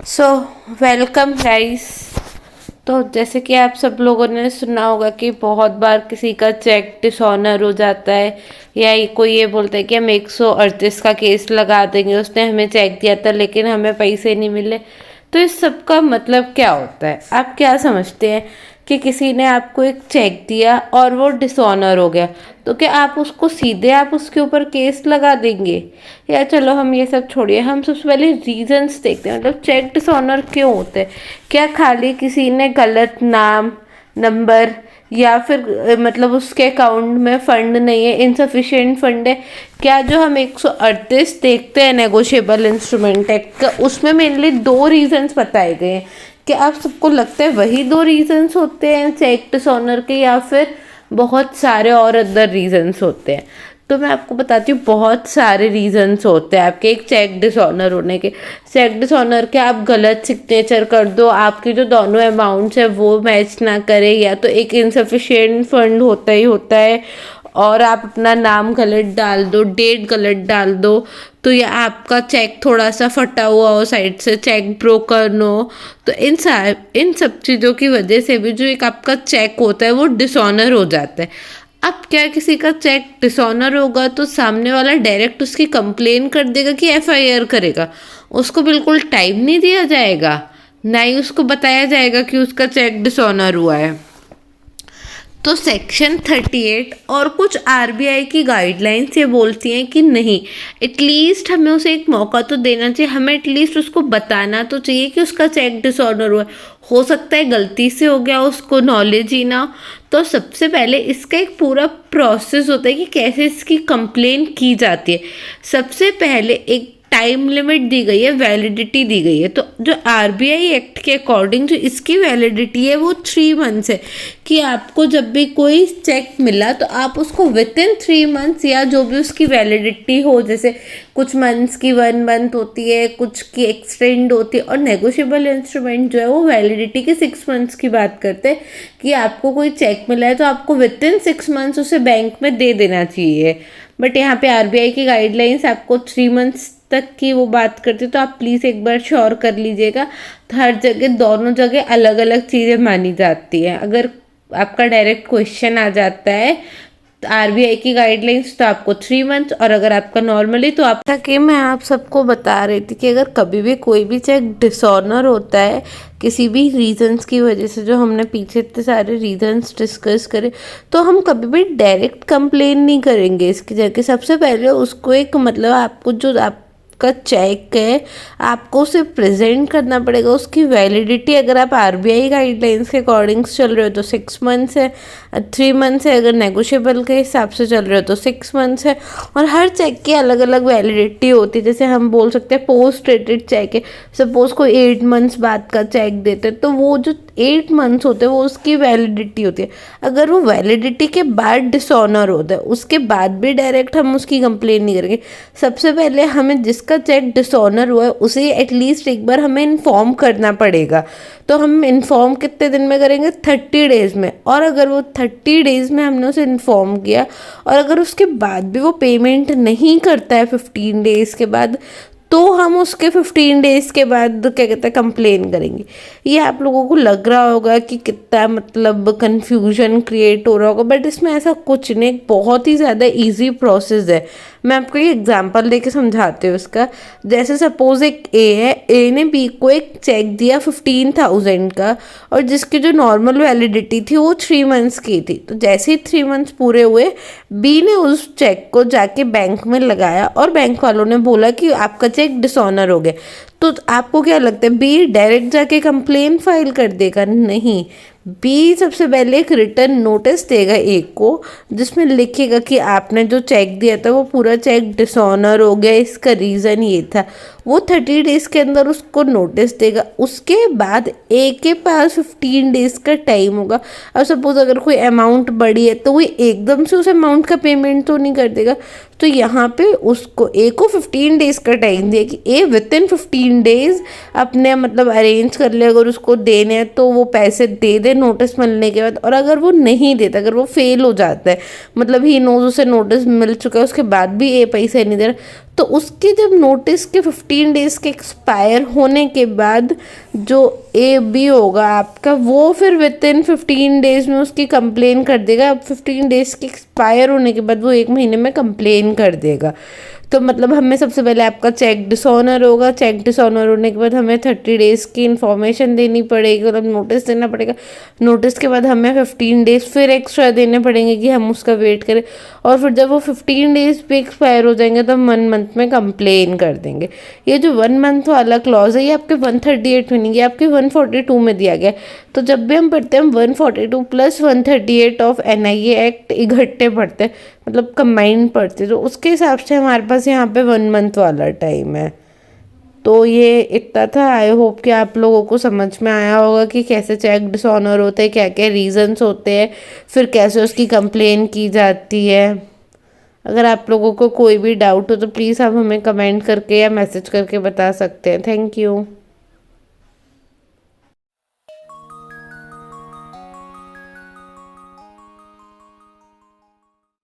So welcome guys. तो जैसे कि आप सब लोगों ने सुना होगा कि बहुत बार किसी का चेक डिसऑनर हो जाता है या कोई ये बोलता है कि हम 138 का केस लगा देंगे, उसने हमें चेक दिया था लेकिन हमें पैसे नहीं मिले। तो इस सब का मतलब क्या होता है? आप क्या समझते हैं कि किसी ने आपको एक चेक दिया और वो डिसऑनर हो गया, तो क्या आप उसको सीधे आप उसके ऊपर केस लगा देंगे? या चलो हम ये सब छोड़िए, हम सबसे पहले रीजंस देखते हैं। मतलब चेक डिसऑनर क्यों होते हैं? क्या खाली किसी ने गलत नाम, नंबर, या फिर मतलब उसके अकाउंट में फंड नहीं है, इनसफिशिएंट फंड है? क्या जो हम 138 देखते हैं नेगोशिएबल इंस्ट्रूमेंट एक्ट का, उसमें मेनली दो रीजंस बताए गए हैं। कि आप सबको लगता है वही दो रीजंस होते हैं चेक डिसऑनर के, या फिर बहुत सारे और अदर रीजंस होते हैं? तो मैं आपको बताती हूँ, बहुत सारे रीजंस होते हैं आपके एक चेक डिसऑनर होने के। चेक डिसऑनर के आप गलत सिग्नेचर कर दो, आपके जो दोनों अमाउंट्स है वो मैच ना करे, या तो एक इनसफिशिएंट फंड होता ही होता है, और आप अपना नाम गलत डाल दो, डेट गलत डाल दो, तो या आपका चेक थोड़ा सा फटा हुआ हो साइड से, चेक ब्रोकन हो, तो इन सब चीज़ों की वजह से भी जो एक आपका चेक होता है वो डिसऑनर हो जाता है। अब क्या किसी का चेक डिसऑनर होगा तो सामने वाला डायरेक्ट उसकी कंप्लेन कर देगा कि एफआईआर करेगा? उसको बिल्कुल टाइम नहीं दिया जाएगा, ना ही उसको बताया जाएगा कि उसका चेक डिसऑनर हुआ है। तो सेक्शन 38 और कुछ आरबीआई की गाइडलाइंस ये बोलती हैं कि नहीं, एटलीस्ट हमें उसे एक मौका तो देना चाहिए, हमें एटलीस्ट उसको बताना तो चाहिए कि उसका चेक डिसऑर्डर हुआ है। हो सकता है गलती से हो गया, उसको नॉलेज ही ना। तो सबसे पहले इसका एक पूरा प्रोसेस होता है कि कैसे इसकी कंप्लेन की जाती है। सबसे पहले एक टाइम लिमिट दी गई है, वैलिडिटी दी गई है। तो जो आरबीआई एक्ट के अकॉर्डिंग जो इसकी वैलिडिटी है वो 3 मंथ्स है। कि आपको जब भी कोई चेक मिला तो आप उसको विद इन 3 मंथ्स, या जो भी उसकी वैलिडिटी हो, जैसे कुछ मंथ्स की 1 मंथ होती है, कुछ की एक्सटेंड होती है, और नेगोशिएबल इंस्ट्रूमेंट जो है वो वैलिडिटी के 6 मंथ्स की बात करते हैं। कि आपको कोई चेक मिला है तो आपको विद इन 6 मंथ्स उसे बैंक में दे देना चाहिए। बट यहाँ पे आरबीआई की गाइडलाइंस आपको 3 मंथ्स तक की वो बात करती है, तो आप प्लीज़ एक बार श्योर कर लीजिएगा। हर जगह, दोनों जगह अलग अलग चीज़ें मानी जाती हैं। अगर आपका डायरेक्ट क्वेश्चन आ जाता है आरबीआई की गाइडलाइंस तो आपको 3 मंथ, और अगर आपका नॉर्मली तो आप कि मैं आप सबको बता रही थी कि अगर कभी भी कोई भी चेक डिसऑनर होता है किसी भी रीजंस की वजह से, जो हमने पीछे इतने सारे रीजंस डिस्कस करे, तो हम कभी भी डायरेक्ट कंप्लेन नहीं करेंगे इसकी जगह। सबसे पहले उसको एक मतलब आपको जो आप का चेक है आपको उसे प्रेजेंट करना पड़ेगा, उसकी वैलिडिटी अगर आप आरबीआई गाइडलाइंस के अकॉर्डिंग चल रहे हो तो 6 मंथ्स है, 3 मंथ्स है। अगर नेगोशिएबल के हिसाब से चल रहे हो तो 6 मंथ्स है। और हर चेक की अलग अलग वैलिडिटी होती है। जैसे हम बोल सकते हैं पोस्ट डेटेड चेक है, सपोज कोई 8 मंथ्स बाद का चेक देते हैं तो वो जो 8 मंथ्स होते हैं वो उसकी वैलिडिटी होती है। अगर वो वैलिडिटी के बाद डिसऑनर होता है उसके बाद भी डायरेक्ट हम उसकी कंप्लेन नहीं करेंगे। सबसे पहले हमें जिसका चेक डिसऑनर हुआ है उसे एटलीस्ट एक बार हमें इन्फॉर्म करना पड़ेगा। तो हम इन्फॉर्म कितने दिन में करेंगे? 30 डेज में। और अगर वो 30 डेज में हमने उसे इन्फॉर्म किया और अगर उसके बाद भी वो पेमेंट नहीं करता है 15 डेज के बाद, तो हम उसके 15 डेज के बाद क्या कहते हैं कंप्लेन करेंगे। ये आप लोगों को लग रहा होगा कि कितना मतलब कंफ्यूजन क्रिएट हो रहा होगा, बट इसमें ऐसा कुछ नहीं, बहुत ही ज़्यादा इजी प्रोसेस है। मैं आपको एक एग्जांपल देके समझाती हूँ इसका। जैसे सपोज एक ए है, ए ने बी को एक चेक दिया 15,000 का, और जिसकी जो नॉर्मल वैलिडिटी थी वो 3 मंथ्स की थी। तो जैसे ही 3 मंथ्स पूरे हुए, बी ने उस चेक को जाके बैंक में लगाया और बैंक वालों ने बोला कि आपका चेक डिसऑनर हो गया। तो आपको क्या लगता है बी डायरेक्ट जाके कंप्लेन फाइल कर देगा? नहीं, बी सबसे पहले एक रिटर्न नोटिस देगा ए को, जिसमें लिखेगा कि आपने जो चेक दिया था वो पूरा चेक डिसऑनर हो गया, इसका रीज़न ये था। वो 30 डेज के अंदर उसको नोटिस देगा। उसके बाद ए के पास 15 डेज का टाइम होगा। अब सपोज अगर कोई अमाउंट बड़ी है तो वो एकदम से उस अमाउंट का पेमेंट तो नहीं कर देगा। तो यहाँ पे उसको ए को 15 डेज का टाइम दिया कि ए विद इन 15 डेज अपने मतलब अरेंज कर ले, अगर उसको देने हैं तो वो पैसे दे दे नोटिस मिलने के बाद। और अगर वो नहीं देता, अगर वो फेल हो जाता है, मतलब ही नोज उसे नोटिस मिल चुका है उसके बाद भी ए पैसे नहीं दे रहा, तो उसके जब नोटिस के 15 डेज़ के एक्सपायर होने के बाद जो AB होगा आपका, वो फिर विद इन 15 डेज़ में उसकी कंप्लेन कर देगा। अब 15 डेज़ के एक्सपायर होने के बाद वो 1 महीने में कंप्लेन कर देगा। तो मतलब हमें सबसे पहले आपका चेक डिसऑनर होगा, चेक डिसऑनर होने के बाद हमें 30 डेज़ की इन्फॉर्मेशन देनी पड़ेगी, मतलब नोटिस देना पड़ेगा। नोटिस के बाद हमें 15 डेज़ फिर एक्स्ट्रा देने पड़ेंगे कि हम उसका वेट करें, और फिर जब वो 15 डेज़ पे एक्सपायर हो जाएंगे तो हम 1 मंथ में कंप्लेन कर देंगे। ये जो 1 मंथ वाला क्लॉज है ये आपके 138 में नहीं, ये आपके 142 में दिया गया। तो जब भी हम पढ़ते हैं हम 142 प्लस 138 ऑफ NIA एक्ट इकट्ठे पढ़ते हैं, मतलब कंबाइंड पढ़ते हैं, तो उसके हिसाब से हमारे पास यहाँ पे 1 मंथ वाला टाइम है। तो ये इतना था। आई होप कि आप लोगों को समझ में आया होगा कि कैसे चेक डिसऑनर होता है, क्या क्या रीजंस होते हैं, फिर कैसे उसकी कंप्लेन की जाती है। अगर आप लोगों को कोई भी डाउट हो तो प्लीज़ आप हमें कमेंट करके या मैसेज करके बता सकते हैं। Thank you.